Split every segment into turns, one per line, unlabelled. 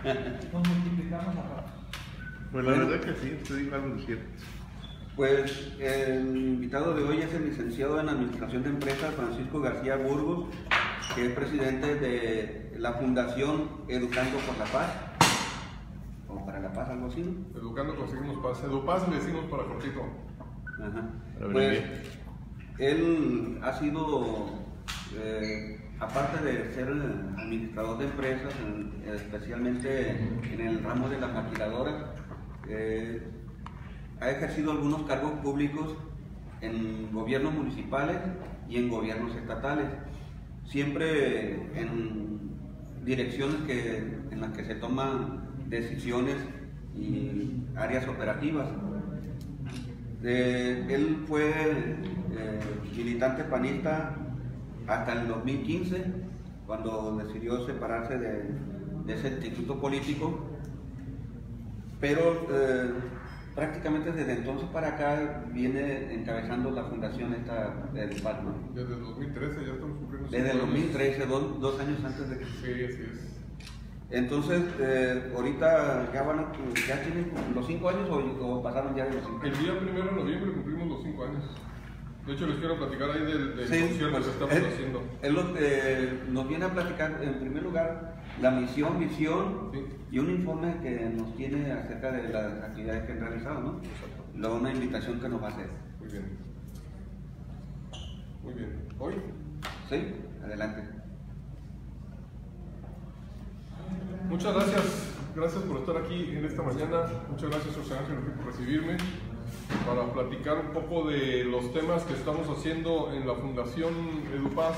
Nos multiplicamos acá.
Pues la verdad que sí, usted dijo algo de cierto.
Pues el invitado de hoy es el licenciado en Administración de Empresas, Francisco García Burgos, que es presidente de la Fundación Educando por la Paz, o para la Paz, algo así, ¿no?
Educando conseguimos paz. Edupaz le decimos para cortito.
Ajá.
Pero
Pues
bien.
él ha sido, aparte de ser administrador de empresas, especialmente en el ramo de las maquiladoras, ha ejercido algunos cargos públicos en gobiernos municipales y en gobiernos estatales, siempre en direcciones en las que se toman decisiones y áreas operativas. Él fue militante panista hasta el 2015, cuando decidió separarse de ese instituto político, pero prácticamente desde entonces para acá viene encabezando la fundación esta del PAC, ¿no?
Desde el 2013 ya estamos cumpliendo.
Desde el
5 años.
2013, dos años antes de que...
Sí, así es.
Entonces, ahorita ya tienen los 5 años o pasaron ya de los 5
El día 1 de noviembre cumplimos los 5 años. De hecho, les quiero platicar ahí del
Sí,
concierto
pues,
que estamos haciendo.
Él lo que nos viene a platicar, en primer lugar, la misión, visión
Sí.
y un informe que nos tiene acerca de las actividades que han realizado, ¿no?
Exacto.
Luego una invitación que nos va a hacer.
Muy bien. Muy bien. ¿Hoy?
¿Sí? Adelante.
Muchas gracias. Gracias por estar aquí en esta mañana. Muchas gracias, José Ángel, por recibirme para platicar un poco de los temas que estamos haciendo en la Fundación Edupaz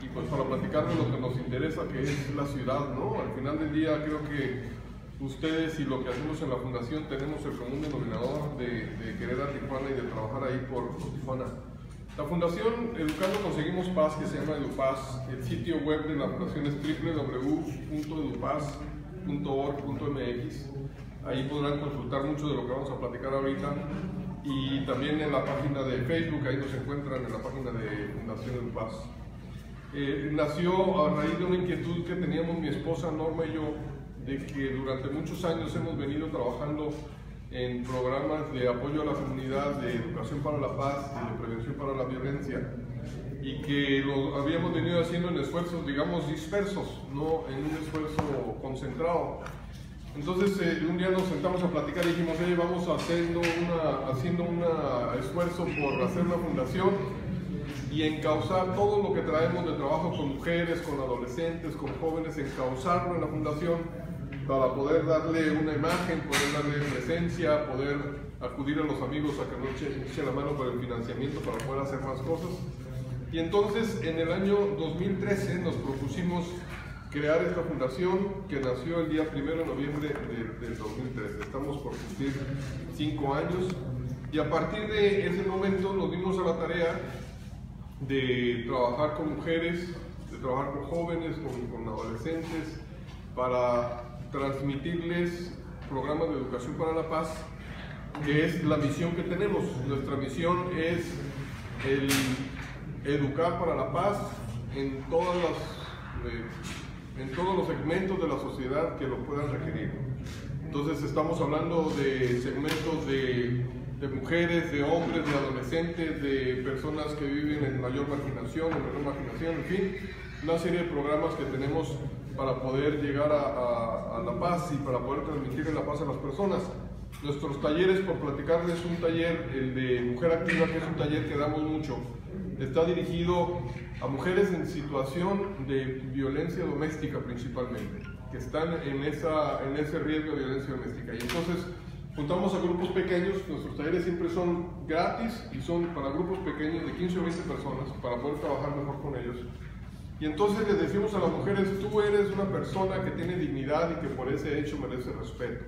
y pues para platicar de lo que nos interesa, que es la ciudad, ¿no? Al final del día creo que ustedes y lo que hacemos en la Fundación tenemos el común denominador de querer a Tijuana y de trabajar ahí por Tijuana. La Fundación Educando Conseguimos Paz, que se llama Edupaz, el sitio web de la Fundación es www.edupaz.org.mx. Ahí podrán consultar mucho de lo que vamos a platicar ahorita. Y también en la página de Facebook, ahí nos encuentran en la página de Fundación Edupaz. Nació a raíz de una inquietud que teníamos mi esposa Norma y yo, de que durante muchos años hemos venido trabajando en programas de apoyo a la comunidad, de educación para la paz, de prevención para la violencia, y que lo habíamos venido haciendo en esfuerzos, digamos, dispersos, no en un esfuerzo concentrado. Entonces un día nos sentamos a platicar y dijimos, oye, vamos haciendo un esfuerzo por hacer una fundación y encauzar todo lo que traemos de trabajo con mujeres, con adolescentes, con jóvenes, encauzarlo en la fundación para poder darle una imagen, poder darle presencia, poder acudir a los amigos a que nos echen la mano para el financiamiento para poder hacer más cosas. Y entonces en el año 2013 nos propusimos crear esta fundación, que nació el día 1 de noviembre del 2013. Estamos por cumplir 5 años y a partir de ese momento nos dimos a la tarea de trabajar con mujeres, de trabajar con jóvenes, con adolescentes, para transmitirles programas de educación para la paz, que es la misión que tenemos. Nuestra misión es el educar para la paz en todos los segmentos de la sociedad que lo puedan requerir. Entonces estamos hablando de segmentos de mujeres, de hombres, de adolescentes, de personas que viven en mayor marginación, en fin, una serie de programas que tenemos para poder llegar a la paz y para poder transmitirle la paz a las personas. Nuestros talleres, por platicarles, un taller, el de Mujer Activa, que es un taller que damos mucho, está dirigido a mujeres en situación de violencia doméstica principalmente, que están en ese riesgo de violencia doméstica. Y entonces juntamos a grupos pequeños. Nuestros talleres siempre son gratis y son para grupos pequeños de 15 o 20 personas para poder trabajar mejor con ellos. Y entonces les decimos a las mujeres, tú eres una persona que tiene dignidad y que por ese hecho merece respeto.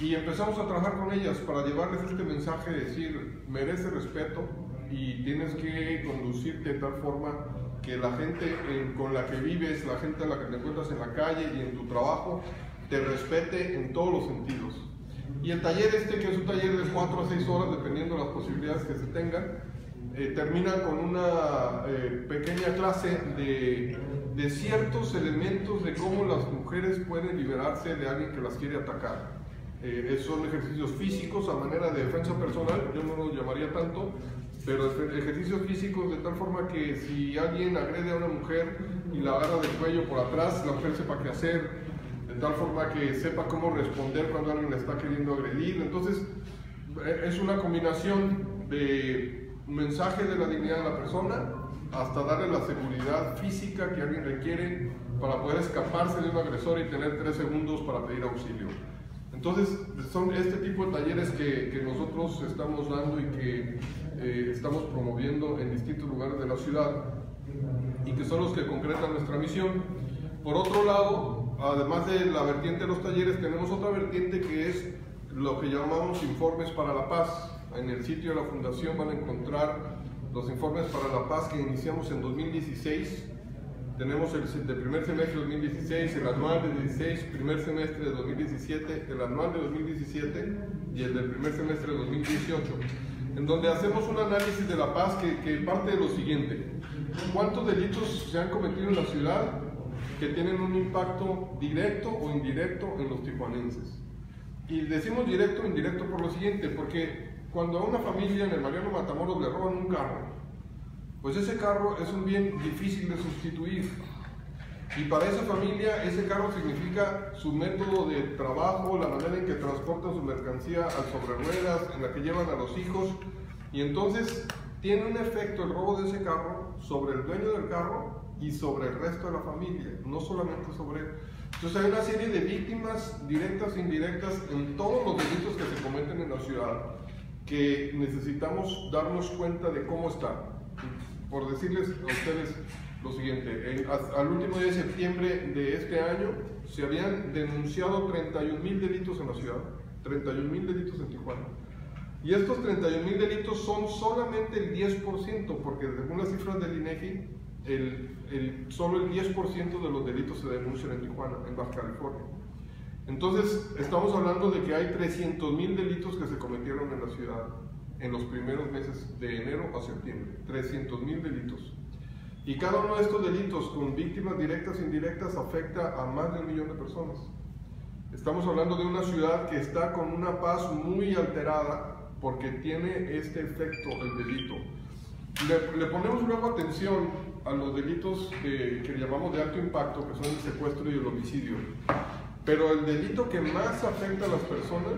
Y empezamos a trabajar con ellas para llevarles este mensaje de decir, merece respeto y tienes que conducirte de tal forma que la gente con la que vives, la gente a la que te encuentras en la calle y en tu trabajo, te respete en todos los sentidos. Y el taller que es un taller de 4 a 6 horas, dependiendo de las posibilidades que se tengan, termina con una pequeña clase de de ciertos elementos de cómo las mujeres pueden liberarse de alguien que las quiere atacar. Son ejercicios físicos a manera de defensa personal, yo no lo llamaría tanto, pero ejercicios físicos de tal forma que si alguien agrede a una mujer y la agarra del cuello por atrás, la mujer sepa qué hacer, de tal forma que sepa cómo responder cuando alguien la está queriendo agredir. Entonces es una combinación de mensaje de la dignidad de la persona hasta darle la seguridad física que alguien requiere para poder escaparse de un agresor y tener 3 segundos para pedir auxilio. Entonces, son este tipo de talleres que nosotros estamos dando y que estamos promoviendo en distintos lugares de la ciudad y que son los que concretan nuestra misión. Por otro lado, además de la vertiente de los talleres, tenemos otra vertiente que es lo que llamamos informes para la paz. En el sitio de la Fundación van a encontrar los informes para la paz que iniciamos en 2016. Tenemos el primer semestre de 2016, el anual de 2016, primer semestre de 2017, el anual de 2017 y el del primer semestre de 2018, en donde hacemos un análisis de la paz que parte de lo siguiente: ¿cuántos delitos se han cometido en la ciudad que tienen un impacto directo o indirecto en los tijuanenses? Y decimos directo o indirecto por lo siguiente, porque cuando a una familia en el Mariano Matamoros le roban un carro, pues ese carro es un bien difícil de sustituir. Y para esa familia ese carro significa su método de trabajo, la manera en que transportan su mercancía sobre ruedas, en la que llevan a los hijos. Y entonces tiene un efecto el robo de ese carro sobre el dueño del carro y sobre el resto de la familia, no solamente sobre él. Entonces hay una serie de víctimas directas e indirectas en todos los delitos que se cometen en la ciudad que necesitamos darnos cuenta de cómo están. Por decirles a ustedes lo siguiente, al último día de septiembre de este año se habían denunciado 31,000 delitos en la ciudad, 31,000 delitos en Tijuana. Y estos 31,000 delitos son solamente el 10%, porque según las cifras del INEGI, solo el 10% de los delitos se denuncian en Tijuana, en Baja California. Entonces, estamos hablando de que hay 300,000 delitos que se cometieron en la ciudad en los primeros meses de enero a septiembre, 300,000 delitos. Y cada uno de estos delitos con víctimas directas e indirectas afecta a más de 1 millón de personas. Estamos hablando de una ciudad que está con una paz muy alterada porque tiene este efecto, el delito. Le ponemos luego atención a los delitos que llamamos de alto impacto, que son el secuestro y el homicidio. Pero el delito que más afecta a las personas,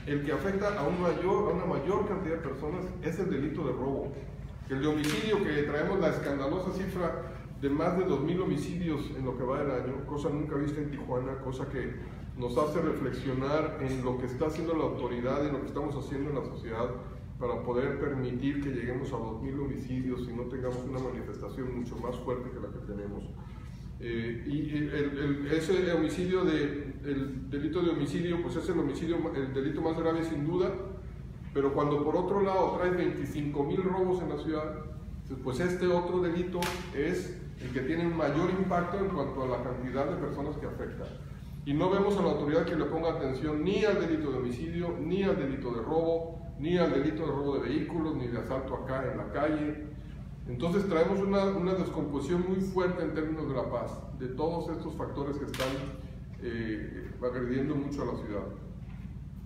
el que afecta a una mayor cantidad de personas, es el delito de robo. El de homicidio, que traemos la escandalosa cifra de más de 2,000 homicidios en lo que va del año, cosa nunca vista en Tijuana, cosa que nos hace reflexionar en lo que está haciendo la autoridad y lo que estamos haciendo en la sociedad para poder permitir que lleguemos a 2,000 homicidios y no tengamos una manifestación mucho más fuerte que la que tenemos. Ese homicidio, el delito de homicidio, pues es el delito más grave sin duda, pero cuando por otro lado trae 25,000 robos en la ciudad, pues este otro delito es el que tiene un mayor impacto en cuanto a la cantidad de personas que afecta. Y no vemos a la autoridad que le ponga atención ni al delito de homicidio, ni al delito de robo, ni al delito de robo de vehículos, ni de asalto acá en la calle. Entonces traemos una descomposición muy fuerte en términos de la paz, de todos estos factores que están agrediendo mucho a la ciudad.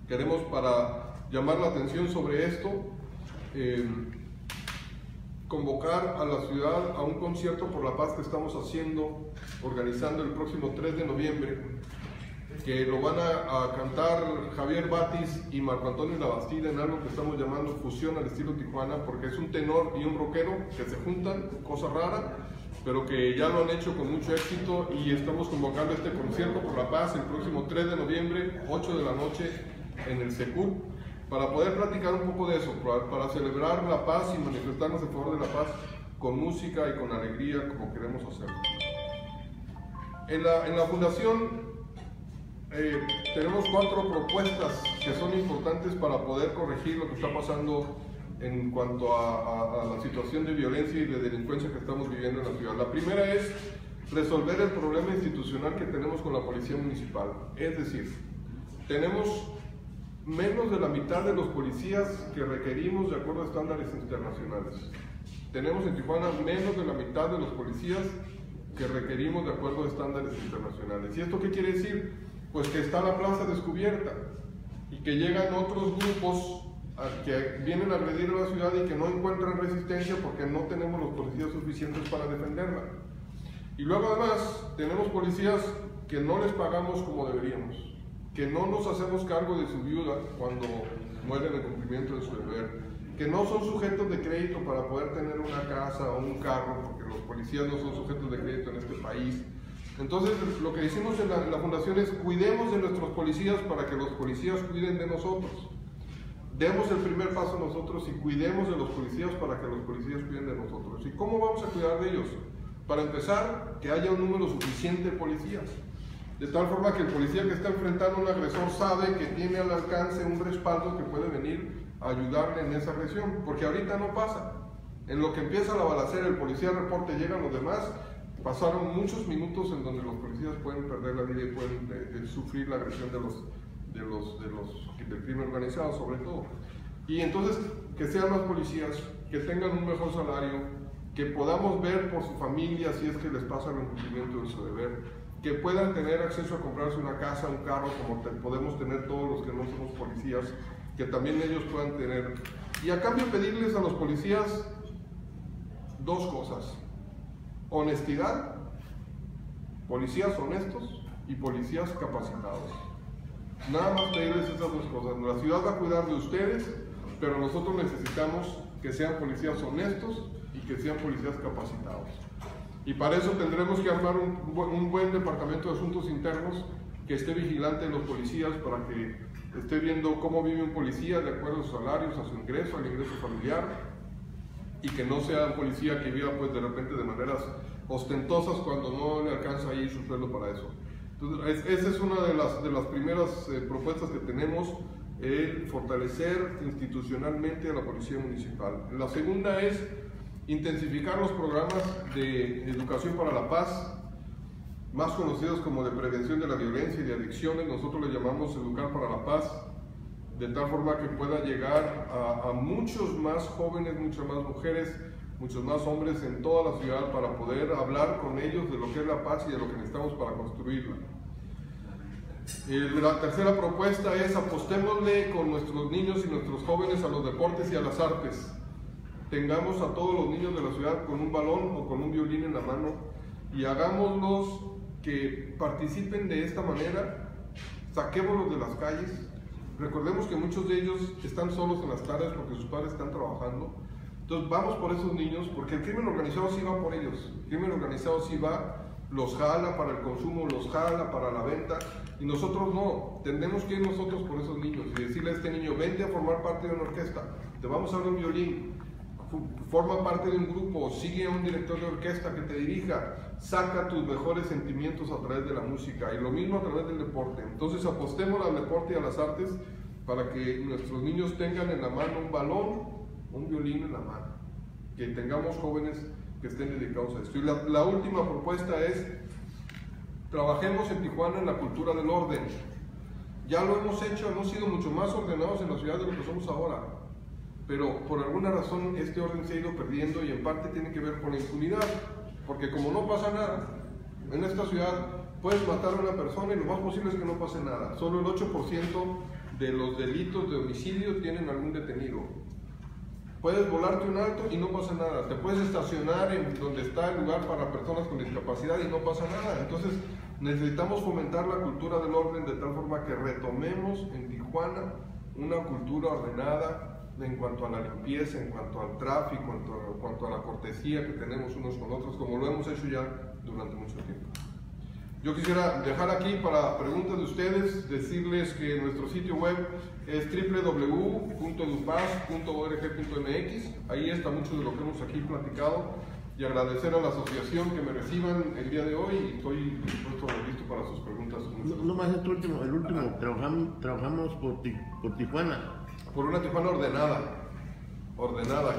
Queremos, para llamar la atención sobre esto, convocar a la ciudad a un concierto por la paz que estamos organizando el próximo 3 de noviembre, que lo van a cantar Javier Batis y Marco Antonio Labastida en algo que estamos llamando fusión al estilo Tijuana, porque es un tenor y un rockero que se juntan, cosa rara, pero que ya lo han hecho con mucho éxito, y estamos convocando este concierto por la paz el próximo 3 de noviembre, 8 de la noche, en el Secur, para poder platicar un poco de eso, para celebrar la paz y manifestarnos en favor de la paz con música y con alegría, como queremos hacerlo. En la fundación tenemos 4 propuestas que son importantes para poder corregir lo que está pasando en cuanto a la situación de violencia y de delincuencia que estamos viviendo en la ciudad. La primera es resolver el problema institucional que tenemos con la policía municipal. Es decir, tenemos menos de la mitad de los policías que requerimos de acuerdo a estándares internacionales. Tenemos en Tijuana menos de la mitad de los policías que requerimos de acuerdo a estándares internacionales. ¿Y esto qué quiere decir? Pues que está la plaza descubierta y que llegan otros grupos que vienen a agredir a la ciudad y que no encuentran resistencia porque no tenemos los policías suficientes para defenderla. Y luego además tenemos policías que no les pagamos como deberíamos, que no nos hacemos cargo de su viuda cuando mueren en cumplimiento de su deber, que no son sujetos de crédito para poder tener una casa o un carro, porque los policías no son sujetos de crédito en este país. Entonces, lo que decimos en la fundación es: cuidemos de nuestros policías para que los policías cuiden de nosotros. Demos el primer paso nosotros y cuidemos de los policías para que los policías cuiden de nosotros. ¿Y cómo vamos a cuidar de ellos? Para empezar, que haya un número suficiente de policías, de tal forma que el policía que está enfrentando a un agresor sabe que tiene al alcance un respaldo que puede venir a ayudarle en esa agresión, porque ahorita no pasa. En lo que empieza la balacera, el policía reporte, llegan los demás, pasaron muchos minutos en donde los policías pueden perder la vida y pueden sufrir la agresión del crimen organizado, sobre todo. Y entonces, que sean más policías, que tengan un mejor salario, que podamos ver por su familia si es que les pasa el incumplimiento de su deber, que puedan tener acceso a comprarse una casa, un carro, como podemos tener todos los que no somos policías, que también ellos puedan tener. Y a cambio pedirles a los policías dos cosas: honestidad, policías honestos y policías capacitados. Nada más pedirles esas dos cosas. La ciudad va a cuidar de ustedes, pero nosotros necesitamos que sean policías honestos y que sean policías capacitados. Y para eso tendremos que armar un buen departamento de asuntos internos que esté vigilante de los policías, para que esté viendo cómo vive un policía de acuerdo a sus salarios, a su ingreso, al ingreso familiar, y que no sea un policía que viva pues de repente de maneras ostentosas cuando no le alcanza ahí su sueldo para eso. Entonces, esa es una de las primeras propuestas que tenemos, fortalecer institucionalmente a la Policía Municipal. La segunda es intensificar los programas de educación para la paz, más conocidos como de prevención de la violencia y de adicciones. Nosotros le llamamos Educar para la Paz, de tal forma que pueda llegar a muchos más jóvenes, muchas más mujeres, muchos más hombres en toda la ciudad, para poder hablar con ellos de lo que es la paz y de lo que necesitamos para construirla. La tercera propuesta es: apostémosle con nuestros niños y nuestros jóvenes a los deportes y a las artes. Tengamos a todos los niños de la ciudad con un balón o con un violín en la mano y hagámoslos que participen de esta manera, saquémoslos de las calles. Recordemos que muchos de ellos están solos en las tardes porque sus padres están trabajando. Entonces vamos por esos niños, porque el crimen organizado sí va por ellos. El crimen organizado sí va, los jala para el consumo, los jala para la venta, y nosotros no. Tenemos que ir nosotros por esos niños y decirle a este niño: vente a formar parte de una orquesta, te vamos a dar un violín, forma parte de un grupo, sigue a un director de orquesta que te dirija, saca tus mejores sentimientos a través de la música, y lo mismo a través del deporte. Entonces apostemos al deporte y a las artes para que nuestros niños tengan en la mano un balón, un violín en la mano, que tengamos jóvenes que estén dedicados a esto. Y la última propuesta es: trabajemos en Tijuana en la cultura del orden. Ya lo hemos hecho, hemos sido mucho más ordenados en la ciudad de lo que somos ahora, pero por alguna razón este orden se ha ido perdiendo, y en parte tiene que ver con la impunidad, porque como no pasa nada en esta ciudad, puedes matar a una persona y lo más posible es que no pase nada. Solo el 8% de los delitos de homicidio tienen algún detenido. Puedes volarte un alto y no pasa nada. Te puedes estacionar en donde está el lugar para personas con discapacidad y no pasa nada. Entonces necesitamos fomentar la cultura del orden de tal forma que retomemos en Tijuana una cultura ordenada en cuanto a la limpieza, en cuanto al tráfico, en cuanto a la cortesía que tenemos unos con otros, como lo hemos hecho ya durante mucho tiempo. Yo quisiera dejar aquí para preguntas de ustedes, decirles que nuestro sitio web es www.edupaz.org.mx. Ahí está mucho de lo que hemos aquí platicado, y agradecer a la asociación que me reciban el día de hoy, y estoy dispuesto, listo para sus preguntas.
No más el último, trabajamos por Tijuana.
Por una Tijuana ordenada,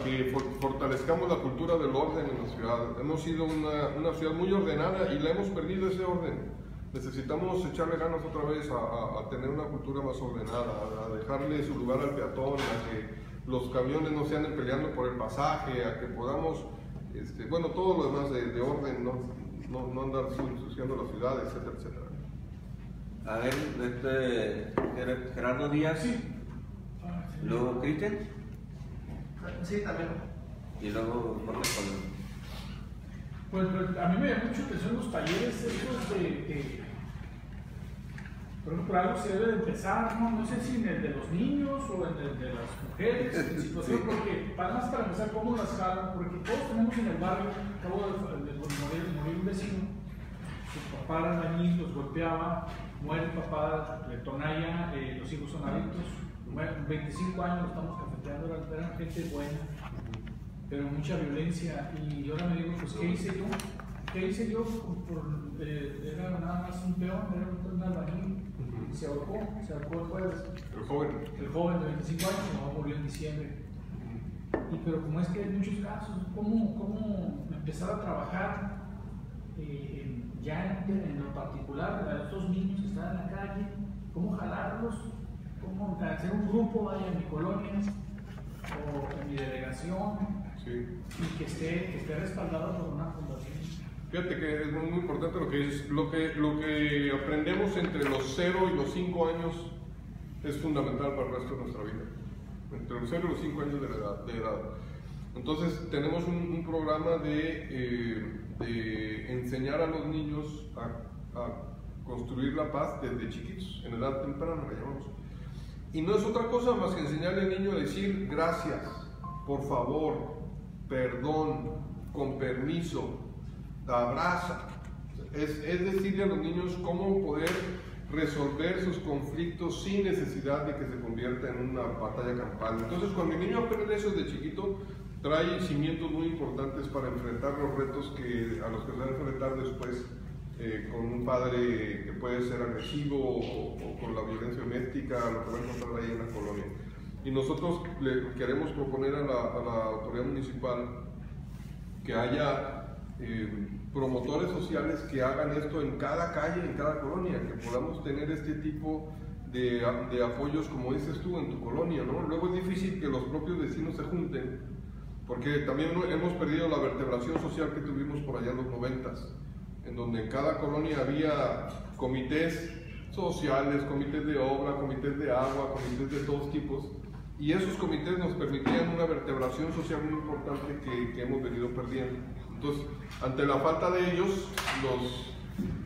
que fortalezcamos la cultura del orden en la ciudad. Hemos sido una ciudad muy ordenada y la hemos perdido ese orden. Necesitamos echarle ganas otra vez a tener una cultura más ordenada, a dejarle su lugar al peatón, a que los camiones no se anden peleando por el pasaje, a que podamos, bueno, todo lo demás de orden, ¿no? no andar ensuciando la ciudad, etcétera, etcétera.
A ver, Gerardo Díaz.
Sí.
Luego Cristian.
Sí, también.
Y luego Jorge Colón.
Pues a mí me llama mucho atención los talleres estos por ejemplo, por algo se debe de empezar, ¿no? No sé si en el de los niños o en el de las mujeres, en situación, porque para empezar, ¿cómo las jalan? Porque todos tenemos en el barrio, acabo de morir un vecino, su papá era albañil, los golpeaba, muere el papá, le tonalla, los hijos son adictos, 25 años lo estamos cafeteando, eran gente buena, pero mucha violencia, y ahora me digo, pues, ¿qué hice yo? ¿Qué hice yo? Era nada más un peón, era un albañil. Se ahorcó el jueves. El joven de 25 años, no murió en diciembre. Pero como es que hay muchos casos, ¿cómo empezar a trabajar ya en lo particular a estos niños que están en la calle? ¿Cómo jalarlos? ¿Cómo hacer un grupo vaya en mi colonia o en mi delegación?
Sí.
Y que esté respaldado por una fundación.
Fíjate que es muy importante lo que dices. Lo que aprendemos entre los 0 y los 5 años es fundamental para el resto de nuestra vida. Entre los 0 y los 5 años de edad. Entonces tenemos un programa de enseñar a los niños a construir la paz desde chiquitos, en edad temprana la llamamos. Y no es otra cosa más que enseñarle al niño a decir gracias, por favor, perdón, con permiso, abraza. Es decirle a los niños cómo poder resolver sus conflictos sin necesidad de que se convierta en una batalla campal. Entonces, cuando el niño aprende eso desde chiquito, trae cimientos muy importantes para enfrentar los retos a los que se van a enfrentar después con un padre que puede ser agresivo o con la violencia doméstica, lo que va a encontrar ahí en la colonia. Y nosotros le queremos proponer a la autoridad municipal que haya promotores sociales que hagan esto en cada calle, en cada colonia, que podamos tener este tipo de apoyos, como dices tú, en tu colonia, ¿no? Luego es difícil que los propios vecinos se junten, porque también hemos perdido la vertebración social que tuvimos por allá en los 90s, en donde en cada colonia había comités sociales, comités de obra, comités de agua, comités de todos tipos, y esos comités nos permitían una vertebración social muy importante que hemos venido perdiendo. Entonces, ante la falta de ellos,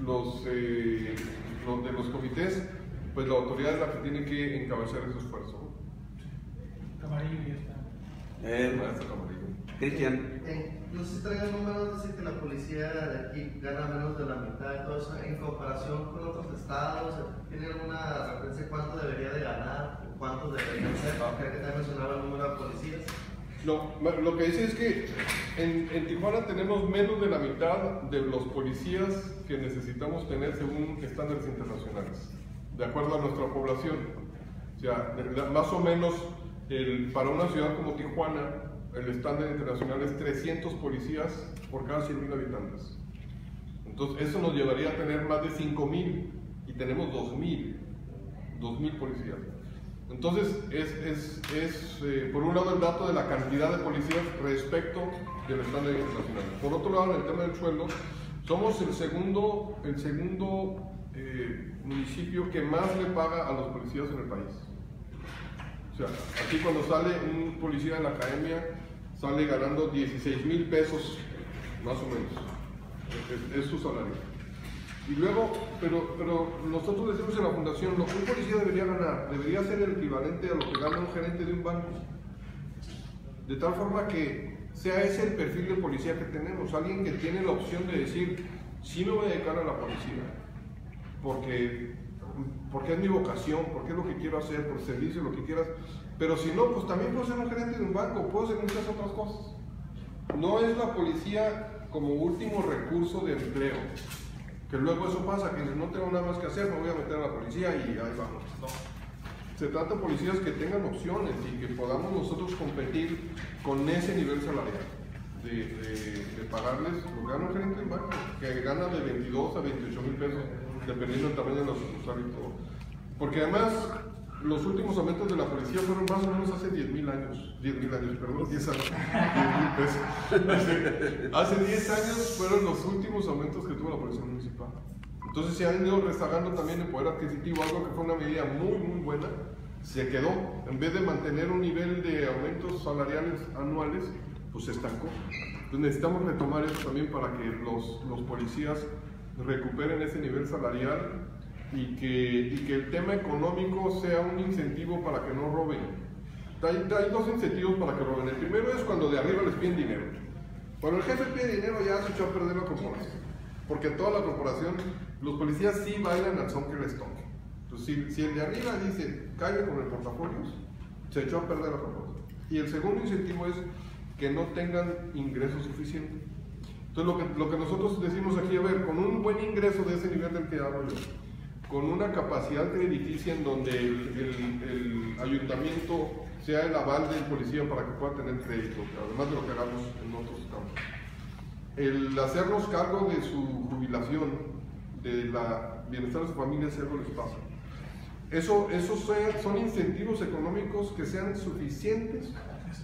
los de los comités, pues la autoridad es la que tiene que encabezar ese esfuerzo.
Camarillo ya está.
Maestro Camarillo.
Cristian.
No sé si traigan números, dice que la policía de aquí gana menos de la mitad de todo eso en comparación con otros estados. ¿Tiene alguna referencia cuánto debería de ganar o cuántos deberían ser? Creo que también mencionaba el número de policías.
No, lo que dice es que en Tijuana tenemos menos de la mitad de los policías que necesitamos tener según estándares internacionales, de acuerdo a nuestra población. O sea, más o menos para una ciudad como Tijuana, el estándar internacional es 300 policías por cada 100,000 habitantes. Entonces, eso nos llevaría a tener más de 5,000 y tenemos 2,000 policías. Entonces, por un lado el dato de la cantidad de policías respecto del estándar internacional. Por otro lado, en el tema del sueldo, somos el segundo municipio que más le paga a los policías en el país. O sea, aquí cuando sale un policía de la academia, sale ganando 16,000 pesos, más o menos. Es su salario. Y luego, pero nosotros decimos en la fundación, lo que un policía debería ganar, debería ser el equivalente a lo que gana un gerente de un banco. De tal forma que sea ese el perfil de policía que tenemos, alguien que tiene la opción de decir, sí me voy a dedicar a la policía, porque es mi vocación, porque es lo que quiero hacer, por servicio, lo que quieras, pero si no, pues también puedo ser un gerente de un banco, puedo hacer muchas otras cosas. No es la policía como último recurso de empleo. Que luego eso pasa, que no tengo nada más que hacer, me voy a meter a la policía y ahí vamos. No. Se trata de policías que tengan opciones y que podamos nosotros competir con ese nivel salarial. De pagarles lo que gana un gerente del banco, que gana de 22 a 28,000 pesos, dependiendo del tamaño de la sucursal y todo. Porque además, los últimos aumentos de la policía fueron más o menos hace 10,000 años, 10,000 años, perdón, 10 años, 10,000 pesos. Hace 10 años fueron los últimos aumentos que tuvo la policía municipal. Entonces se han ido rezagando también el poder adquisitivo, algo que fue una medida muy buena, se quedó. En vez de mantener un nivel de aumentos salariales anuales, pues se estancó. Entonces necesitamos retomar eso también para que los policías recuperen ese nivel salarial y que el tema económico sea un incentivo para que no roben. Hay dos incentivos para que roben. El primero es cuando de arriba les piden dinero. Cuando el jefe pide dinero ya se echó a perder la corporación. Porque toda la corporación, los policías sí bailan al son que les toque. Entonces, si el de arriba dice, caiga con el portafolios, se echó a perder la corporación. Y el segundo incentivo es que no tengan ingresos suficientes. Entonces, lo que nosotros decimos aquí, a ver, con un buen ingreso de ese nivel del que hablo yo, con una capacidad crediticia en donde el ayuntamiento sea el aval del policía para que pueda tener crédito, además de lo que hagamos en otros campos. El hacernos cargo de su jubilación, de la bienestar de su familia, si algo les pasa. Esos son incentivos económicos que sean suficientes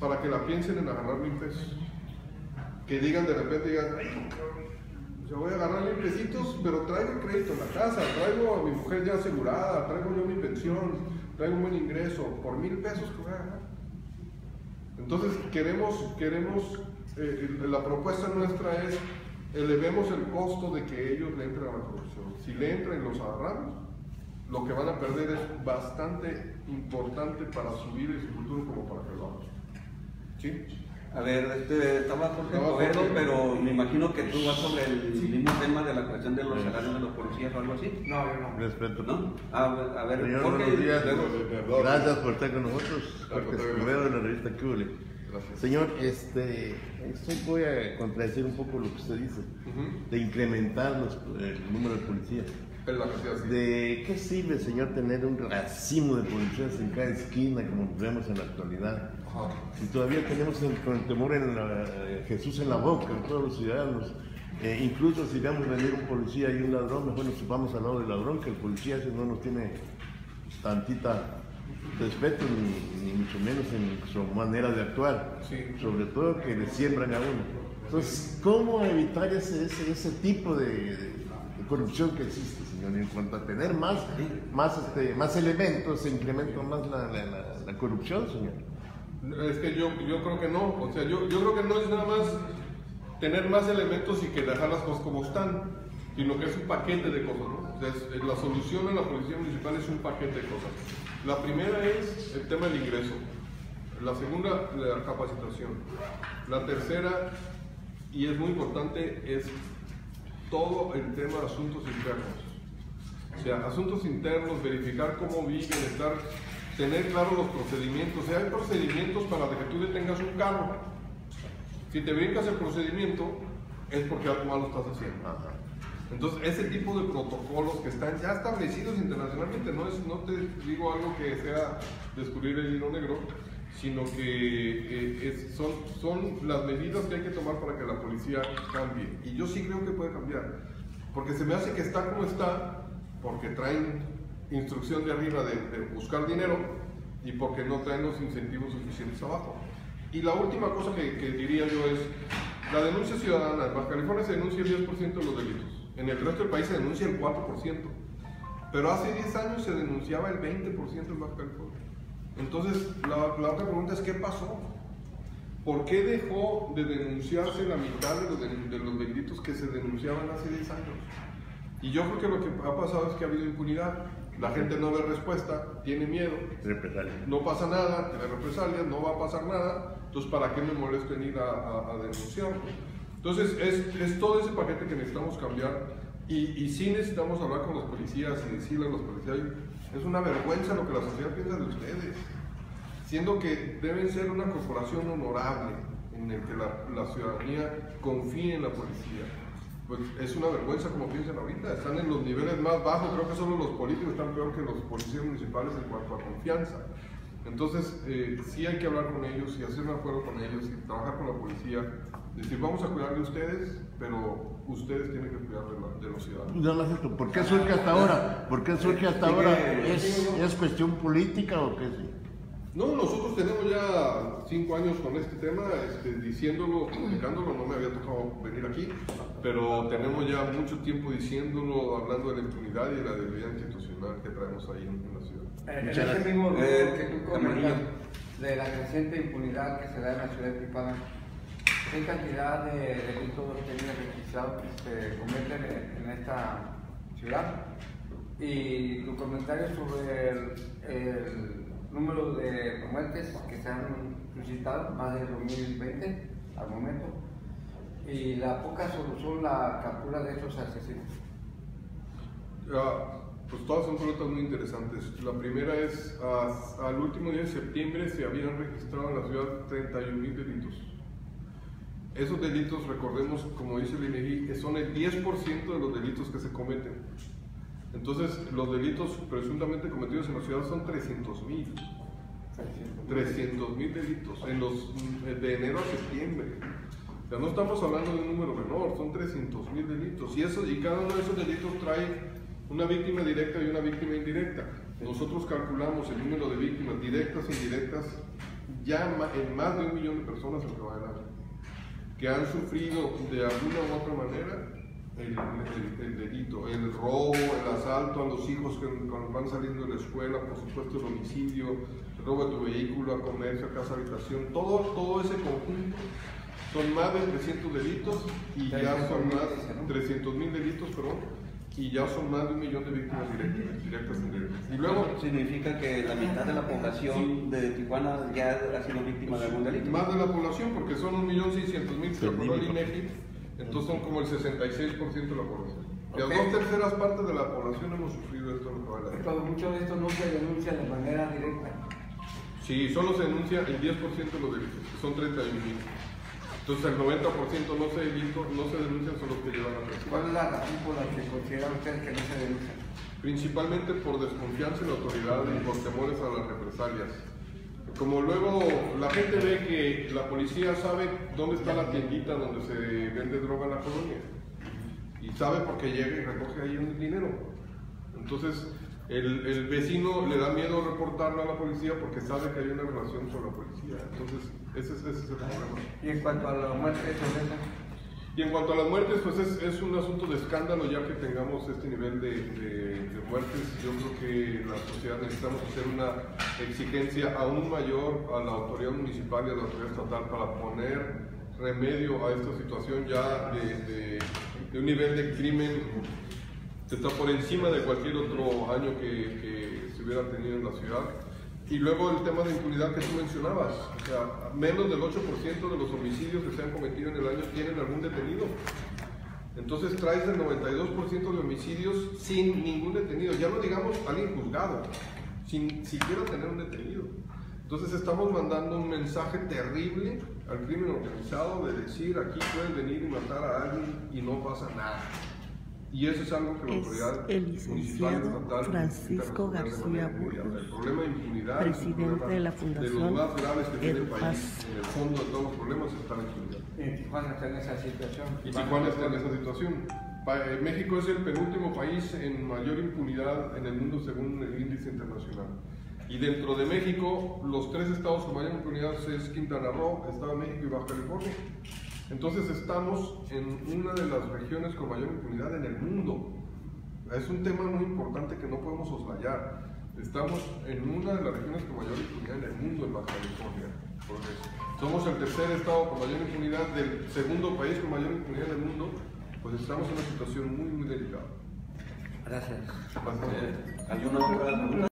para que la piensen en agarrar 1,000 pesos. Que digan de repente, ay, yo voy a agarrar 1,000 pesitos, pero traigo el crédito en la casa, traigo a mi mujer ya asegurada, traigo yo mi pensión, traigo un buen ingreso, por 1,000 pesos que voy a ganar. Entonces la propuesta nuestra es, elevemos el costo de que ellos le entren a la corrupción. Si le entran y los agarramos, lo que van a perder es bastante importante para subir en su futuro como para que lo hagamos. ¿Sí?
A ver, estaba Jorge Escobedo, pero me imagino que tú vas sobre el mismo tema de la cuestión de los salarios de los policías o algo así.
No, yo no.
Respeto.
¿No? A ver,
Señor,
Jorge,
buenos días.
luego.
Gracias por estar con nosotros. Jorge Escobedo de la revista Cúbole.
Gracias.
Señor, voy a contradecir un poco lo que usted dice, de incrementar el número de policías.
En la cantidad, sí.
¿De qué sirve, señor, tener un racimo de policías en cada esquina como vemos en la actualidad?
Ajá.
Si todavía tenemos con el temor Jesús en la boca, en todos los ciudadanos, incluso si veamos venir un policía y un ladrón, mejor nos vamos al lado del ladrón, que el policía ese no nos tiene tantita respeto ni mucho menos en su manera de actuar,
Sí.
sobre todo que le siembran a uno. Entonces, ¿cómo evitar ese tipo de corrupción que existe, señor? En cuanto a tener más elementos, se incrementa más la corrupción, señor.
Es que yo creo que no, o sea, yo creo que no es nada más tener más elementos y que dejar las cosas como están, sino que es un paquete de cosas, ¿no? O sea, la solución en la policía municipal es un paquete de cosas. La primera es el tema del ingreso, la segunda, la capacitación, la tercera, y es muy importante, es todo el tema de asuntos internos. O sea, asuntos internos, verificar cómo viven, tener claro los procedimientos. O sea, hay procedimientos para que tú detengas un carro. Si te brincas el procedimiento, es porque algo malo estás haciendo.
Ajá.
Entonces, ese tipo de protocolos que están ya establecidos internacionalmente, no te digo algo que sea descubrir el hilo negro, sino que son las medidas que hay que tomar para que la policía cambie. Y yo sí creo que puede cambiar, porque se me hace que está como está, porque traen instrucción de arriba de buscar dinero y porque no traen los incentivos suficientes abajo. Y la última cosa que diría yo es, la denuncia ciudadana. En Baja California se denuncia el 10% de los delitos, en el resto del país se denuncia el 4%, pero hace 10 años se denunciaba el 20% en Baja California. Entonces, la otra pregunta es, ¿qué pasó? ¿Por qué dejó de denunciarse la mitad de los delitos que se denunciaban hace 10 años? Y yo creo que lo que ha pasado es que ha habido impunidad. La gente no ve respuesta, tiene miedo, no pasa nada, tiene represalias, no va a pasar nada, entonces ¿para qué me molesto en ir a denunciar? Entonces es todo ese paquete que necesitamos cambiar y sí necesitamos hablar con los policías y decirle a los policías, es una vergüenza lo que la sociedad piensa de ustedes, siendo que deben ser una corporación honorable en el que la ciudadanía confíe en la policía. Pues es una vergüenza como piensan ahorita, están en los niveles más bajos, creo que solo los políticos están peor que los policías municipales en cuanto a confianza. Entonces sí hay que hablar con ellos y hacer un acuerdo con ellos y trabajar con la policía, decir vamos a cuidar de ustedes, pero ustedes tienen que cuidar de los ciudadanos.
Nada más esto, ¿por qué surge hasta ahora? ¿Por qué surge hasta ahora? ¿Es cuestión política o qué es?
No, nosotros tenemos ya 5 años con este tema, diciéndolo, comunicándolo, no me había tocado venir aquí, pero tenemos ya mucho tiempo diciéndolo, hablando de la impunidad y de la debilidad institucional que traemos ahí en la ciudad.
En ese mismo grupo que tú comentas, de la creciente impunidad que se da en la ciudad de Tijuana, ¿qué cantidad de delitos tienen registrados que se cometen en esta ciudad? Y tu comentario sobre el número de muertes que se han suscitado, más de 2020 al momento, y la poca solución, la captura de estos asesinos.
Pues todas son preguntas muy interesantes. La primera es, al último día de septiembre se habían registrado en la ciudad 31,000 delitos. Esos delitos, recordemos, como dice el INEGI, son el 10% de los delitos que se cometen. Entonces, los delitos presuntamente cometidos en la ciudad son 300,000. 300,000 delitos de enero a septiembre. O sea, no estamos hablando de un número menor, son 300,000 delitos. Y cada uno de esos delitos trae una víctima directa y una víctima indirecta. Nosotros calculamos el número de víctimas directas e indirectas ya en más de 1 millón de personas en Nueva York, que han sufrido de alguna u otra manera el delito, el robo, el asalto a los hijos que cuando van saliendo de la escuela, por supuesto el homicidio, el robo de tu vehículo, a comercio, a casa, habitación, todo ese conjunto. Son más de 300 delitos y ya son más 300,000 delitos, y ya son más de 1 millón de víctimas directas e indirectas. Y luego
significa que la mitad de la población de Tijuana ya ha sido víctima de algún delito.
Más de la población, porque son 1,600,000 que acordó el INEGI, entonces son como el 66% de la población. Y a 2/3 partes de la población hemos sufrido esto en lo que va a la.
Pero mucho de esto no se denuncia de manera directa.
Sí, solo se denuncia el 10% de los delitos, que son 31,000. Entonces el 90% no se denuncian, son los que llevan a presión.
¿Cuál es la razón por la que consideran ustedes que no se denuncian?
Principalmente por desconfianza en la autoridad y por temores a las represalias. Como luego la gente ve que la policía sabe dónde está la tiendita donde se vende droga en la colonia, y sabe porque llega y recoge ahí un dinero. Entonces el vecino le da miedo reportarlo a la policía porque sabe que hay una relación con la policía. Entonces ese es el problema.
Y en cuanto a las muertes,
y en cuanto a las muertes, pues es un asunto de escándalo ya que tengamos este nivel de muertes. Yo creo que la sociedad necesitamos hacer una exigencia aún mayor a la autoridad municipal y a la autoridad estatal para poner remedio a esta situación ya de un nivel de crimen que está por encima de cualquier otro año que se hubiera tenido en la ciudad. Y luego el tema de impunidad que tú mencionabas, o sea, menos del 8% de los homicidios que se han cometido en el año tienen algún detenido. Entonces traes el 92% de homicidios sin ningún detenido, ya no digamos alguien juzgado, sin siquiera tener un detenido. Entonces estamos mandando un mensaje terrible al crimen organizado de decir aquí puedes venir y matar a alguien y no pasa nada. Y eso es algo que la autoridad
el licenciado Francisco García Burgos,
el problema de impunidad,
presidente de la Fundación
de los más graves que tiene el país.
Paz.
En el fondo de todos los problemas está la impunidad.
y Tijuana está en esa situación.
Y Tijuana está en esa situación. México es el penúltimo país en mayor impunidad en el mundo según el índice internacional. Y dentro de México, los 3 estados con mayor impunidad es Quintana Roo, Estado de México y Baja California. Entonces estamos en una de las regiones con mayor impunidad en el mundo. Es un tema muy importante que no podemos soslayar. Estamos en una de las regiones con mayor impunidad en el mundo, en Baja California. Somos el 3er estado con mayor impunidad del 2º país con mayor impunidad en el mundo. Pues estamos en una situación muy, muy delicada.
Gracias.
¿Alguna otra pregunta?